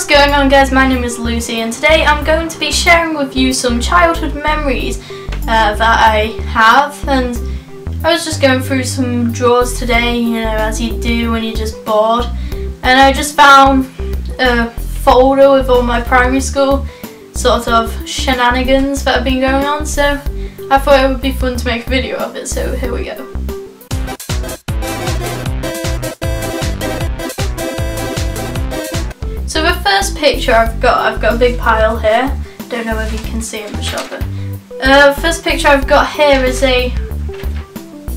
what's going on, guys? My name is Lucy and today I'm going to be sharing with you some childhood memories that I have. And I was just going through some drawers today, you know, as you do when you're just bored, and I just found a folder with all my primary school sort of shenanigans that have been going on, so I thought it would be fun to make a video of it, so here we go. So the first picture I've got a big pile here. Don't know if you can see in the shot, but first picture I've got here is a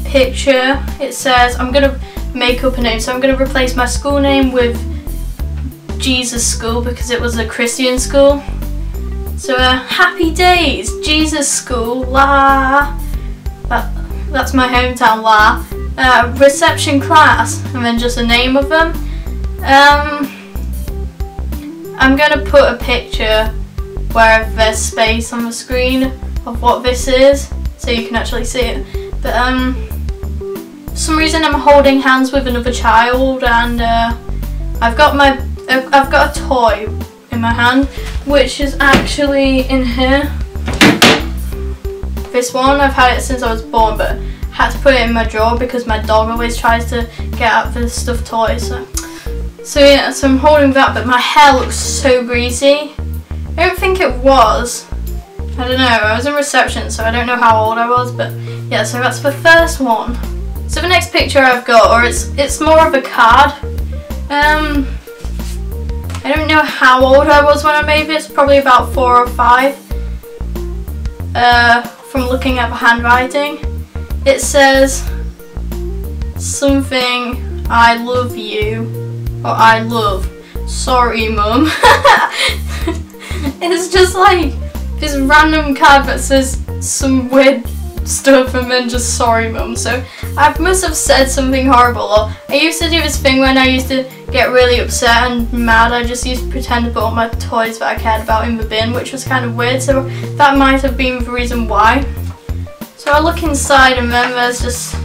picture. It says, I'm gonna make up a name, so I'm gonna replace my school name with Jesus School because it was a Christian school. So happy days, Jesus School, la. That's my hometown, la. Reception class, and then just a name of them. I'm gonna put a picture where there's space on the screen of what this is, so you can actually see it. But for some reason I'm holding hands with another child, and I've got a toy in my hand, which is actually in here. This one, I've had it since I was born, but had to put it in my drawer because my dog always tries to get out the stuffed toy. So yeah, so I'm holding that, but my hair looks so greasy. I don't think it was. I don't know, I was in reception, so I don't know how old I was, but yeah, so that's the first one. So the next picture I've got, or it's more of a card. I don't know how old I was when I made this, probably about 4 or 5. From looking at the handwriting. It says something, I love you. Or I love. Sorry, Mum. It's just like this random card that says some weird stuff and then just sorry, Mum. So I must have said something horrible. Or I used to do this thing when I used to get really upset and mad. I just used to pretend to put all my toys that I cared about in the bin, which was kind of weird. So that might have been the reason why. So I look inside and then there's just,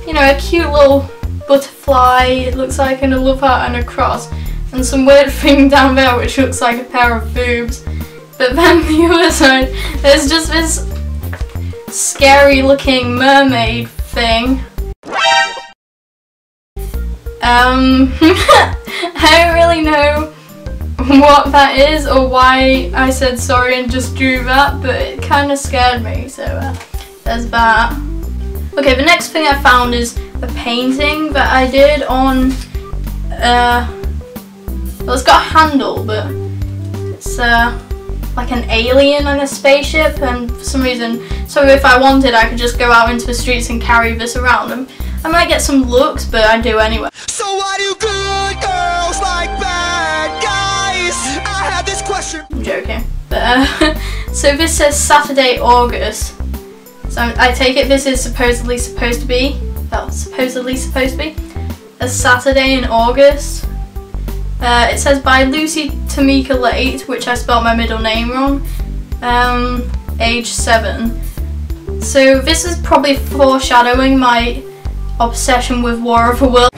you know, a cute little butterfly, it looks like, and a love heart and a cross, and some weird thing down there which looks like a pair of boobs. But then the other side, there's just this scary looking mermaid thing. I don't really know what that is or why I said sorry and just drew that, but it kind of scared me, so there's that. Okay, the next thing I found is a painting that I did on, well, it's got a handle, but it's like an alien and a spaceship, and for some reason, so if I wanted I could just go out into the streets and carry this around, and I might get some looks, but I do anyway. So why do good girls like bad guys? I have this question. I'm joking, but so this says Saturday, August. So I take it this is supposedly supposed to be a Saturday in August. It says by lucylait, which I spelled my middle name wrong, age 7. So this is probably foreshadowing my obsession with War of the Worlds.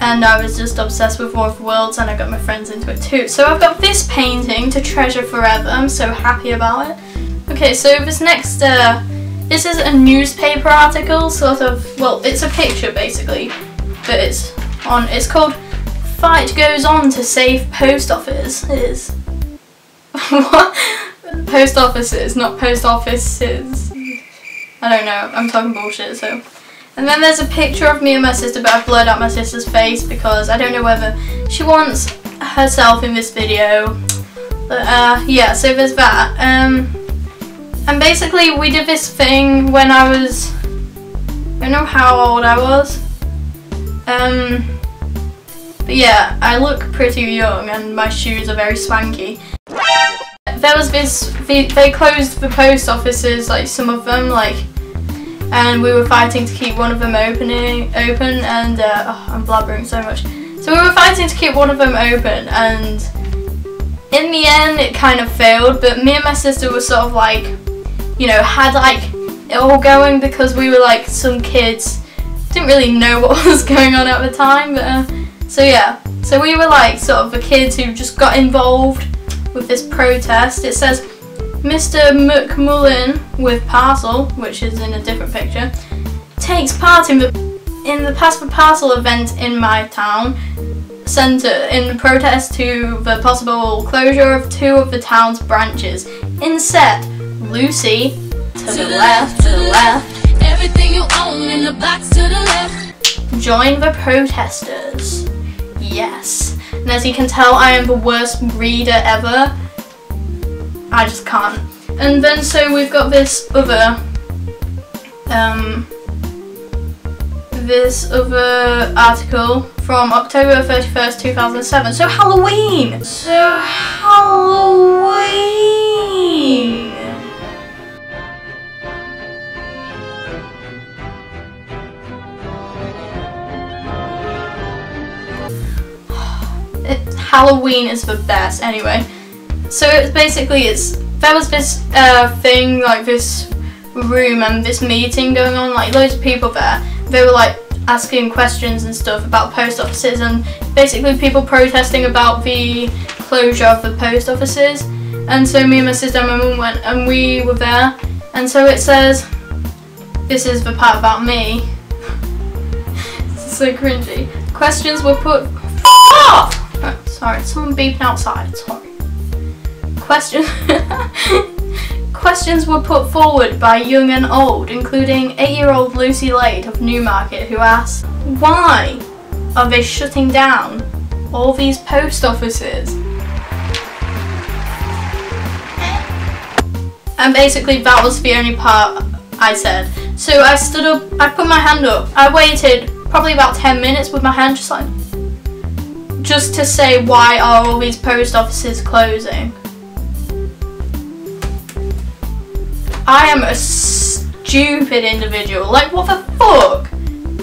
And I was just obsessed with War of the Worlds, and I got my friends into it too. So I've got this painting to treasure forever. I'm so happy about it. Okay, so this next, this is a newspaper article, sort of, well, it's a picture basically, but it's called Fight Goes On to Save Post Offices. What? Post offices, not post offices. I don't know, I'm talking bullshit, so. And then there's a picture of me and my sister, but I've blurred out my sister's face because I don't know whether she wants herself in this video. But yeah, so there's that. And basically we did this thing when I was, I don't know how old I was. But yeah, I look pretty young and my shoes are very swanky. There was this, they closed the post offices, like some of them, like, and we were fighting to keep one of them open, and oh, I'm blabbering so much. So we were fighting to keep one of them open, and in the end it kind of failed, but me and my sister were sort of like, you know, had like it all going because we were like some kids didn't really know what was going on at the time, but so yeah. So we were like sort of the kids who just got involved with this protest. It says Mr. McMullen with parcel, which is in a different picture, takes part in the Pass the Parcel event in my town centre in protest to the possible closure of 2 of the town's branches. Inset, Lucy, to the left, everything you own in the box to the left. Join the protesters. Yes. And as you can tell, I am the worst reader ever. I just can't. And then so we've got this other article from October 31st, 2007. So Halloween! Halloween is the best. Anyway, so it's basically there was this thing, like this room and this meeting going on, like loads of people there. They were like asking questions and stuff about post offices, and basically people protesting about the closure of the post offices. And so me and my sister and my mum went, and we were there. And so it says, this is the part about me. It's so cringy. Questions were put. Off! Oh, sorry, someone beeping outside. Sorry. Questions were put forward by young and old, including 8-year-old lucylait of Newmarket, who asked, why are they shutting down all these post offices? And basically that was the only part I said. So I stood up, I put my hand up, I waited probably about 10 minutes with my hand just to say, why are all these post offices closing? I am a stupid individual. Like, what the fuck?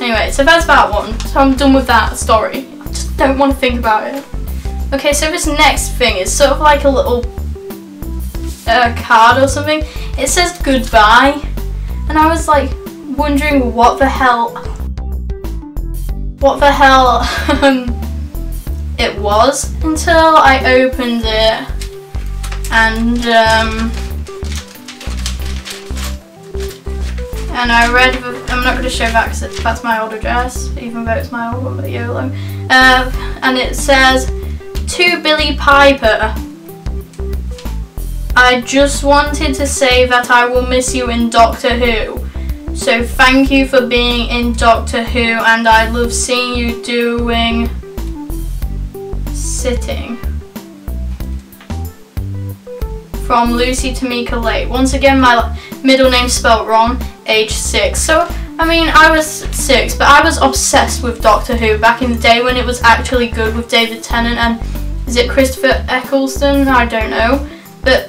Anyway, so that's that one. So I'm done with that story. I just don't want to think about it. Okay, so this next thing is sort of like a little card or something. It says goodbye. And I was like wondering what the hell it was until I opened it and I read, I'm not going to show that because that's my old address, even though it's my old one, but YOLO. And it says, to Billy Piper, I just wanted to say that I will miss you in Doctor Who. So thank you for being in Doctor Who, and I love seeing you doing sitting. From Lucy Tamika Late. Once again, my middle name spelled wrong. Age 6. So, I mean, I was 6, but I was obsessed with Doctor Who back in the day when it was actually good with David Tennant and, is it Christopher Eccleston? I don't know. But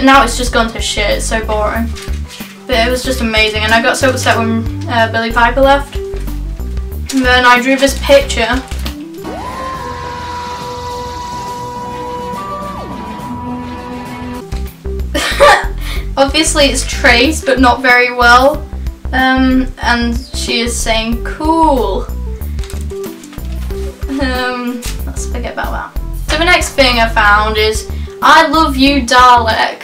now it's just gone to shit. It's so boring. But it was just amazing, and I got so upset when Billy Piper left. And then I drew this picture. Obviously it's traced, but not very well. And she is saying cool. Let's forget about that. So the next thing I found is I love you, Dalek.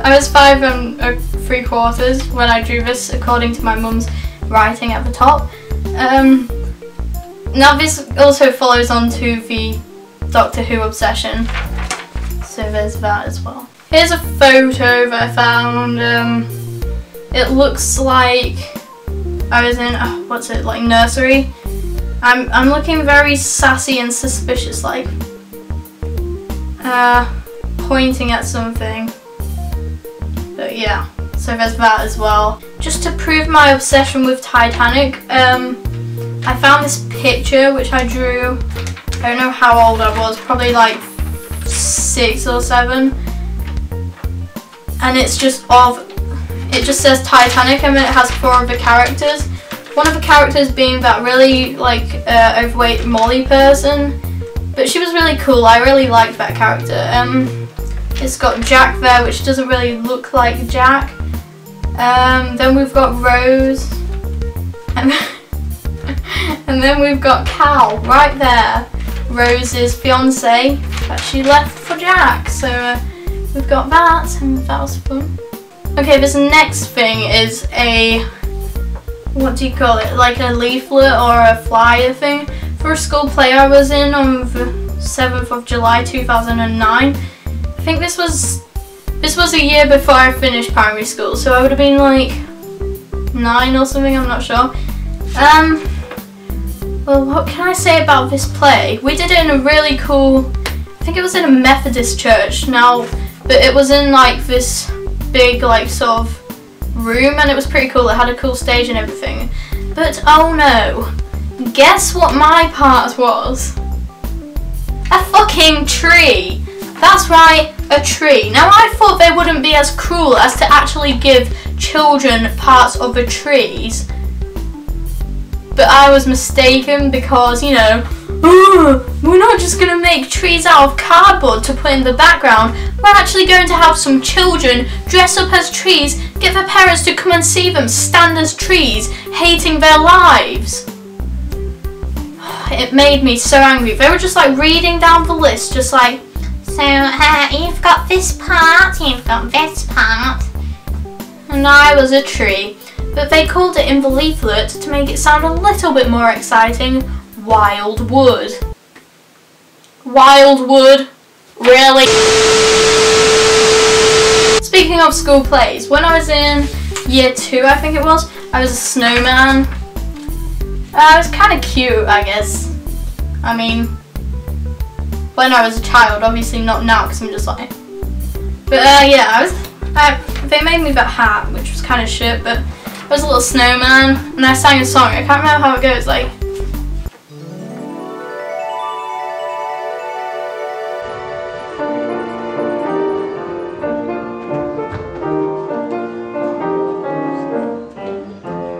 I was 5 3/4 when I drew this, according to my mum's writing at the top. Now this also follows on to the Doctor Who obsession, so there's that as well. Here's a photo that I found. It looks like I was in what's it, like nursery. I'm looking very sassy and suspicious, like pointing at something. But yeah, so there's that as well. Just to prove my obsession with Titanic, I found this picture which I drew. I don't know how old I was, probably like 6 or 7. And it's just it just says Titanic, and then it has 4 of the characters. One of the characters being that really like overweight Molly person, but she was really cool. I really liked that character. It's got Jack there, which doesn't really look like Jack. Then we've got Rose. And then we've got Cal right there. Rose's fiance that she left for Jack. So we've got that, and that was fun. Okay, this next thing is a, what do you call it? Like a leaflet or a flyer thing for a school play I was in on the 7th of July 2009. I think this was a year before I finished primary school, so I would have been like 9 or something, I'm not sure. Well, what can I say about this play? We did it in a really cool, I think it was in a Methodist church now, but it was in like this big like sort of room, and it was pretty cool. It had a cool stage and everything. But oh no, guess what my part was? A fucking tree. That's right, a tree. Now I thought they wouldn't be as cruel as to actually give children parts of the trees. But I was mistaken because, you know, we're not just going to make trees out of cardboard to put in the background. We're actually going to have some children dress up as trees, get their parents to come and see them stand as trees, hating their lives. It made me so angry. They were just like reading down the list, just like, so you've got this part, you've got this part. And I was a tree. But they called it in the leaflet, to make it sound a little bit more exciting, Wild Wood. Wild Wood? Really? Speaking of school plays, when I was in year 2, I think it was, I was a snowman. It was kind of cute, I guess. I mean, when I was a child, obviously not now, because I'm just like... But yeah, they made me that hat, which was kind of shit, but... I was a little snowman, and I sang a song. I can't remember how it goes, like...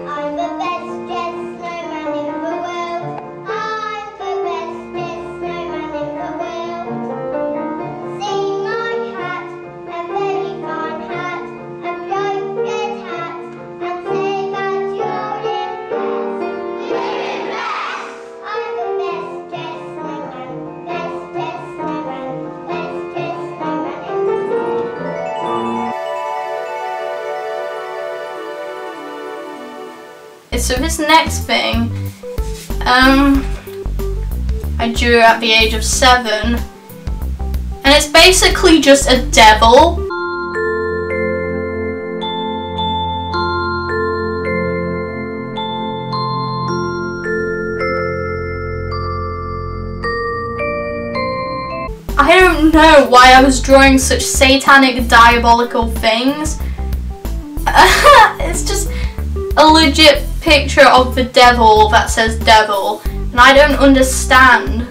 I'm the best dressed snowman in the world. I'm the best dressed snowman in the world. See my hat, a very fine hat, a bright red hat. So this next thing, I drew at the age of 7, and it's basically just a devil. I don't know why I was drawing such satanic, diabolical things. It's just a legit picture of the devil that says devil, and I don't understand.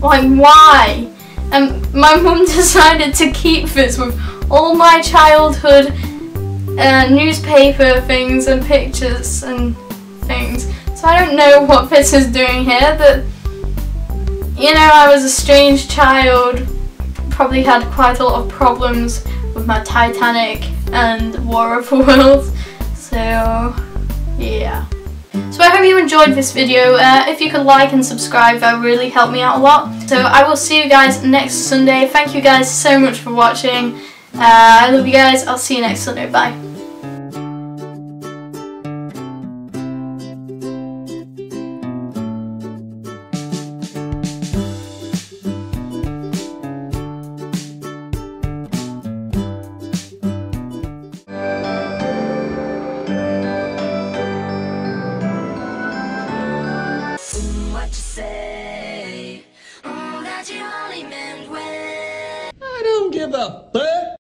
Like, why? And my mum decided to keep this with all my childhood newspaper things and pictures and things. So I don't know what this is doing here, but you know, I was a strange child, probably had quite a lot of problems with my Titanic and War of the Worlds, so yeah. So I hope you enjoyed this video. If you could like and subscribe, that would really help me out a lot. So I will see you guys next Sunday. Thank you guys so much for watching. I love you guys. I'll see you next Sunday. Bye. I don't give a fuck.